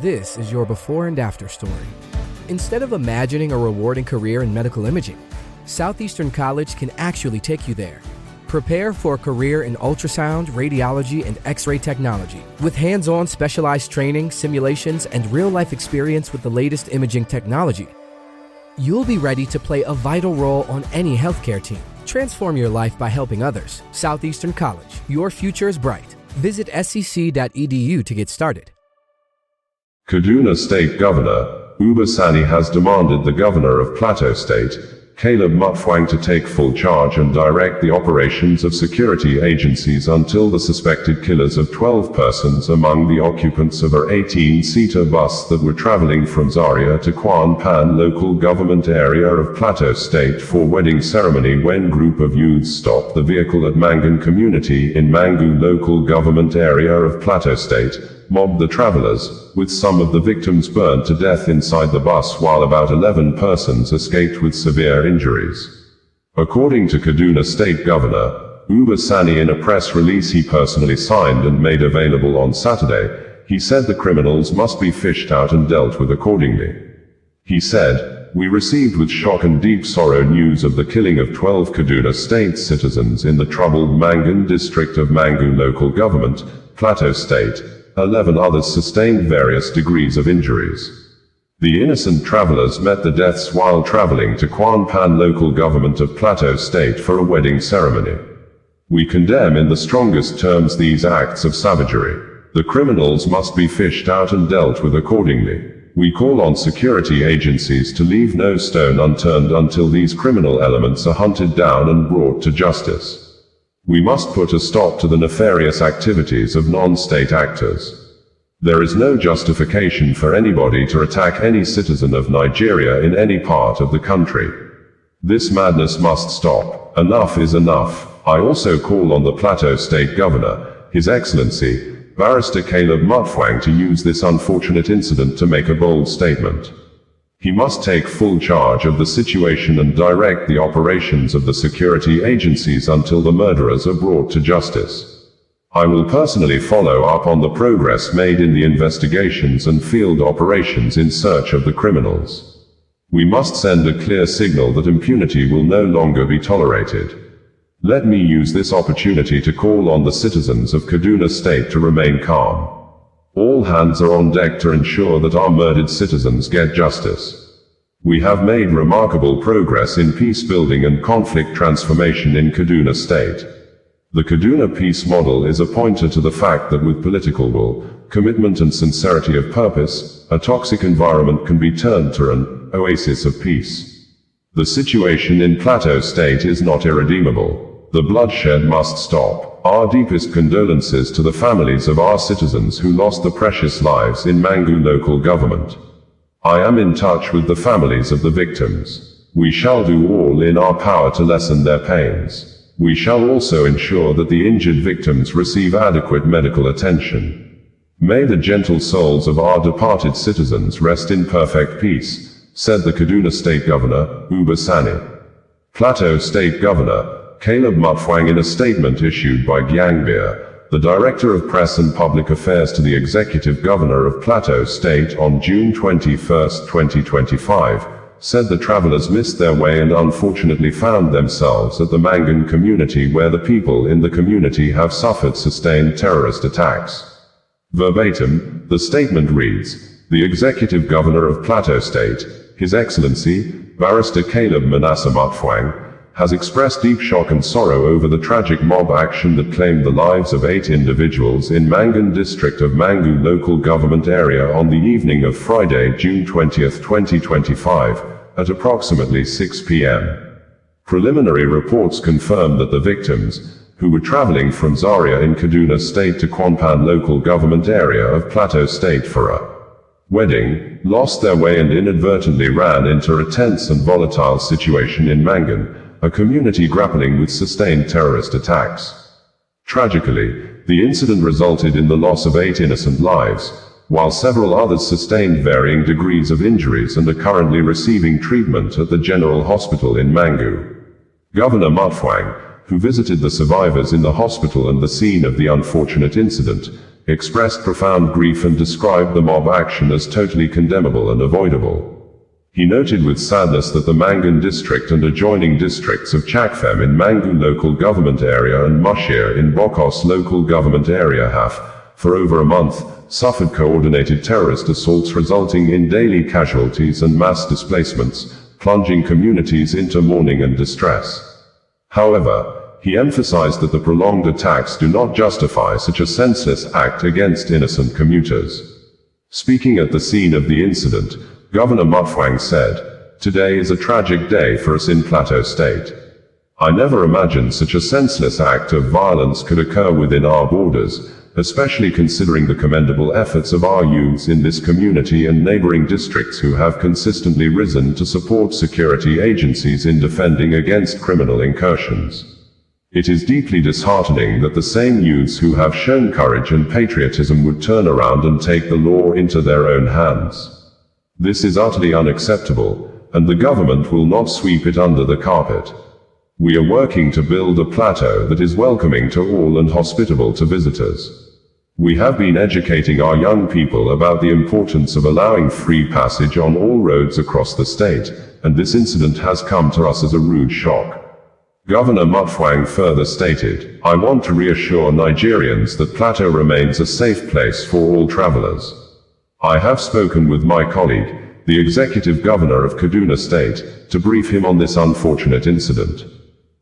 This is your before and after story. Instead of imagining a rewarding career in medical imaging, Southeastern College can actually take you there. Prepare for a career in ultrasound, radiology, and X-ray technology with hands-on specialized training, simulations, and real-life experience with the latest imaging technology. You'll be ready to play a vital role on any healthcare team. Transform your life by helping others. Southeastern College. Your future is bright. Visit scc.edu to get started. Kaduna State Governor, Uba Sani has demanded the Governor of Plateau State, Mutfwang, to take full charge and direct the operations of security agencies until the suspected killers of 12 persons among the occupants of a 18-seater bus that were traveling from Zaria to Quan Pan local government area of Plateau State for wedding ceremony when group of youths stopped the vehicle at Mangun community in Mangu local government area of Plateau State, mobbed the travelers, with some of the victims burned to death inside the bus while about 11 persons escaped with severe injuries. According to Kaduna State Governor, Uba Sani, in a press release he personally signed and made available on Saturday, he said the criminals must be fished out and dealt with accordingly. He said, "We received with shock and deep sorrow news of the killing of 12 Kaduna State citizens in the troubled Mangun district of Mangu local government, Plateau State. 11 others sustained various degrees of injuries. The innocent travelers met the deaths while traveling to Quan Pan local government of Plateau State for a wedding ceremony. We condemn in the strongest terms these acts of savagery. The criminals must be fished out and dealt with accordingly. We call on security agencies to leave no stone unturned until these criminal elements are hunted down and brought to justice. We must put a stop to the nefarious activities of non-state actors. There is no justification for anybody to attack any citizen of Nigeria in any part of the country. This madness must stop. Enough is enough." I also call on the Plateau State Governor, His Excellency, Barrister Mutfwang, to use this unfortunate incident to make a bold statement. He must take full charge of the situation and direct the operations of the security agencies until the murderers are brought to justice. I will personally follow up on the progress made in the investigations and field operations in search of the criminals. We must send a clear signal that impunity will no longer be tolerated. Let me use this opportunity to call on the citizens of Kaduna State to remain calm. All hands are on deck to ensure that our murdered citizens get justice. We have made remarkable progress in peace building and conflict transformation in Kaduna State. The Kaduna peace model is a pointer to the fact that with political will, commitment and sincerity of purpose, a toxic environment can be turned to an oasis of peace. The situation in Plateau State is not irredeemable. The bloodshed must stop. Our deepest condolences to the families of our citizens who lost the precious lives in Mangu local government. I am in touch with the families of the victims. We shall do all in our power to lessen their pains. We shall also ensure that the injured victims receive adequate medical attention. May the gentle souls of our departed citizens rest in perfect peace, said the Kaduna State Governor, Uba Sani. Plateau State Governor, Mutfwang, in a statement issued by Gyangbir, the Director of Press and Public Affairs to the Executive Governor of Plateau State on June 21, 2025, said the travelers missed their way and unfortunately found themselves at the Mangun community where the people in the community have suffered sustained terrorist attacks. Verbatim, the statement reads, "The Executive Governor of Plateau State, His Excellency, Barrister Mutfwang, has expressed deep shock and sorrow over the tragic mob action that claimed the lives of 8 individuals in Mangun district of Mangu local government area on the evening of Friday, June 20, 2025, at approximately 6 p.m. Preliminary reports confirm that the victims, who were traveling from Zaria in Kaduna State to Quan Pan local government area of Plateau State for a wedding, lost their way and inadvertently ran into a tense and volatile situation in Mangun, a community grappling with sustained terrorist attacks. Tragically, the incident resulted in the loss of 8 innocent lives, while several others sustained varying degrees of injuries and are currently receiving treatment at the General Hospital in Mangu. Governor Mutfwang, who visited the survivors in the hospital and the scene of the unfortunate incident, expressed profound grief and described the mob action as totally condemnable and avoidable. He noted with sadness that the Mangun district and adjoining districts of Chakfem in Mangu local government area and Mushir in Bokos local government area have, for over a month, suffered coordinated terrorist assaults resulting in daily casualties and mass displacements, plunging communities into mourning and distress. However, he emphasized that the prolonged attacks do not justify such a senseless act against innocent commuters. Speaking at the scene of the incident, Governor Mutfwang said, "Today is a tragic day for us in Plateau State. I never imagined such a senseless act of violence could occur within our borders, especially considering the commendable efforts of our youths in this community and neighboring districts who have consistently risen to support security agencies in defending against criminal incursions. It is deeply disheartening that the same youths who have shown courage and patriotism would turn around and take the law into their own hands. This is utterly unacceptable, and the government will not sweep it under the carpet. We are working to build a plateau that is welcoming to all and hospitable to visitors. We have been educating our young people about the importance of allowing free passage on all roads across the state, and this incident has come to us as a rude shock." Governor Mutfwang further stated, "I want to reassure Nigerians that Plateau remains a safe place for all travelers. I have spoken with my colleague, the Executive Governor of Kaduna State, to brief him on this unfortunate incident.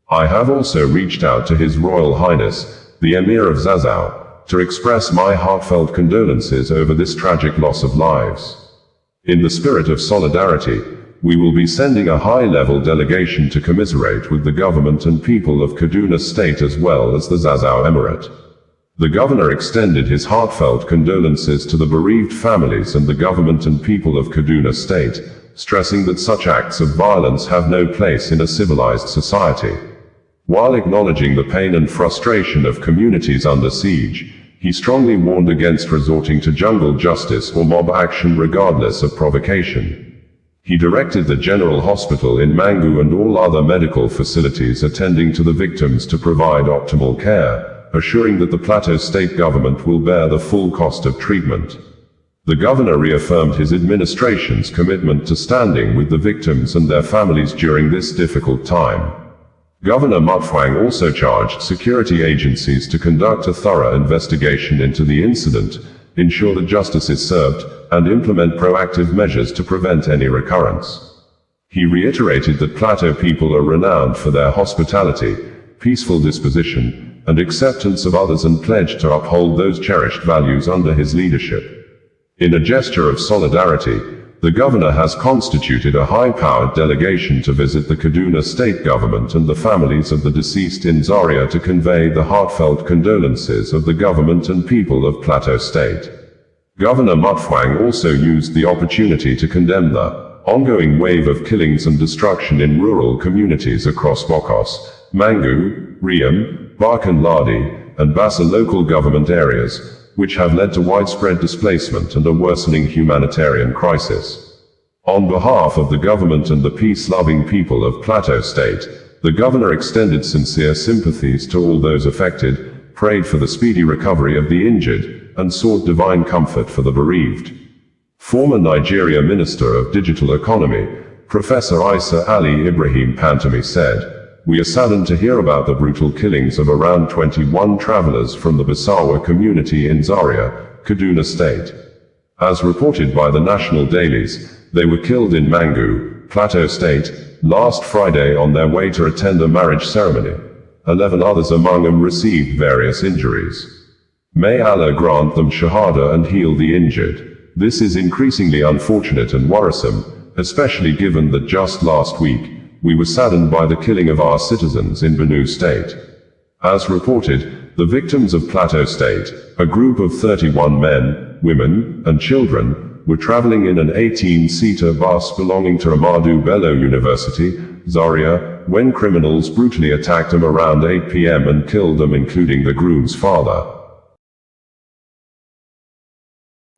I have also reached out to His Royal Highness, the Emir of Zaria, to express my heartfelt condolences over this tragic loss of lives. In the spirit of solidarity, we will be sending a high-level delegation to commiserate with the government and people of Kaduna State as well as the Zaria Emirate." The governor extended his heartfelt condolences to the bereaved families and the government and people of Kaduna State, stressing that such acts of violence have no place in a civilized society. While acknowledging the pain and frustration of communities under siege, he strongly warned against resorting to jungle justice or mob action regardless of provocation. He directed the General Hospital in Mangu and all other medical facilities attending to the victims to provide optimal care, assuring that the Plateau State government will bear the full cost of treatment. The governor reaffirmed his administration's commitment to standing with the victims and their families during this difficult time. Governor Mutfwang also charged security agencies to conduct a thorough investigation into the incident, ensure that justice is served, and implement proactive measures to prevent any recurrence. He reiterated that Plateau people are renowned for their hospitality, peaceful disposition, and acceptance of others and pledged to uphold those cherished values under his leadership. In a gesture of solidarity, the governor has constituted a high-powered delegation to visit the Kaduna State Government and the families of the deceased in Zaria to convey the heartfelt condolences of the government and people of Plateau State. Governor Mutfwang also used the opportunity to condemn the ongoing wave of killings and destruction in rural communities across Bokos, Mangu, Riem, Barkan Ladi, and Bassa local government areas, which have led to widespread displacement and a worsening humanitarian crisis. On behalf of the government and the peace-loving people of Plateau State, the governor extended sincere sympathies to all those affected, prayed for the speedy recovery of the injured, and sought divine comfort for the bereaved. Former Nigeria Minister of Digital Economy, Professor Isa Ali Ibrahim Pantami said, "We are saddened to hear about the brutal killings of around 21 travelers from the Basawa community in Zaria, Kaduna State. As reported by the national dailies, they were killed in Mangu, Plateau State, last Friday on their way to attend a marriage ceremony. 11 others among them received various injuries. May Allah grant them shahada and heal the injured. This is increasingly unfortunate and worrisome, especially given that just last week, we were saddened by the killing of our citizens in Benue State." As reported, the victims of Plateau State, a group of 31 men, women, and children, were traveling in an 18-seater bus belonging to Ahmadu Bello University, Zaria, when criminals brutally attacked them around 8 p.m. and killed them, including the groom's father.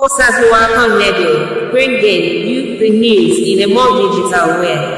Osazuwa Radio, bringing you the news in a more digital way.